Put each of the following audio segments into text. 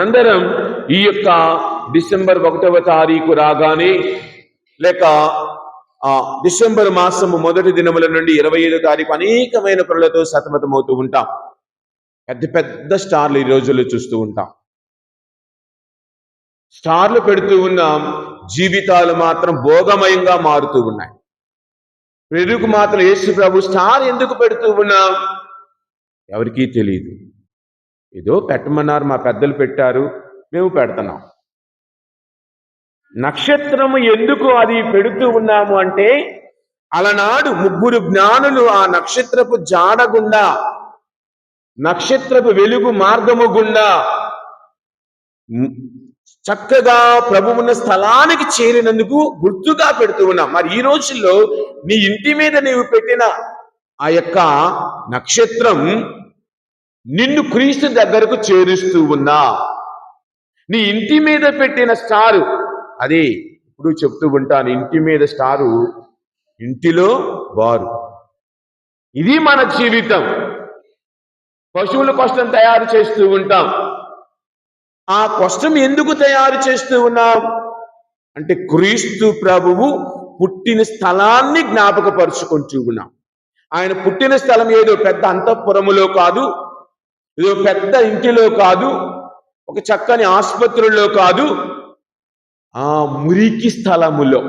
అందరం ఈ యొక్క డిసెంబర్ 1వ తారీఖు రాగానే లేక డిసెంబర్ మాసము మొదటి దినముల నుండి 25వ తారీఖు అనేకమైన పనులతో సతమతమవుతూ ఉంటాం. పెద్ద పెద్ద స్టార్లు ఈ రోజుల్లో చూస్తూ ఉంటాం. స్టార్లు పెడుతూ ఉన్నాం, జీవితాలు మాత్రం భోగమయంగా మారుతూ ఉన్నాయి. పెరుగు మాత్రం యేసు ప్రభు స్టార్ ఎందుకు పెడుతూ ఉన్నాం ఎవరికీ తెలియదు. ఏదో పెట్టమన్నారు, మా పెద్దలు పెట్టారు, మేము పెడుతున్నాం. నక్షత్రము ఎందుకు అది పెడుతూ ఉన్నాము అంటే, అలనాడు 3 జ్ఞానులు ఆ నక్షత్రపు జాడ గుండా, నక్షత్రపు వెలుగు మార్గము గుండా చక్కగా ప్రభువున్న స్థలానికి చేరినందుకు గుర్తుగా పెడుతూ ఉన్నాం. మరి ఈ రోజుల్లో నీ ఇంటి మీద నీవు పెట్టిన ఆ యొక్క నక్షత్రం నిన్ను క్రీస్తు దగ్గరకు చేరుస్తూ ఉన్నా. నీ ఇంటి మీద పెట్టిన స్టారు అదే ఇప్పుడు చెప్తూ ఉంటాను, ఇంటి మీద స్టారు ఇంటిలో వారు. ఇది మన జీవితం. పశువుల కోసం తయారు చేస్తూ ఉంటాం. ఆ కోసం ఎందుకు తయారు చేస్తూ ఉన్నాం అంటే, క్రీస్తు ప్రభువు పుట్టిన స్థలాన్ని జ్ఞాపకపరుచుకుంటూ ఉన్నాం. ఆయన పుట్టిన స్థలం ఏదో పెద్ద అంతఃపురములో కాదు, ఏదో పెద్ద ఇంటిలో కాదు, ఒక చక్కని ఆసుపత్రుల్లో కాదు, ఆ మురికి స్థలములో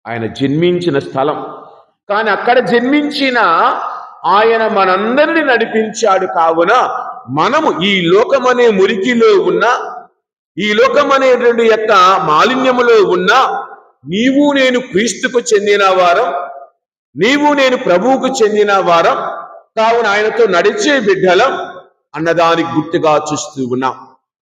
ఆయన జన్మించిన స్థలం. కానీ అక్కడ జన్మించిన ఆయన మనందరినీ నడిపించాడు. కావున మనము ఈ లోకమనే మురికిలో ఉన్న, ఈ లోకమనేటువంటి యొక్క మాలిన్యములో ఉన్న, నీవు నేను క్రీస్తుకు చెందిన వారం, నీవు నేను ప్రభువుకు చెందిన వారం, కావున ఆయనతో నడిచే బిడ్డలం అన్నదానికి గుర్తుగా చూస్తూ ఉన్నాం.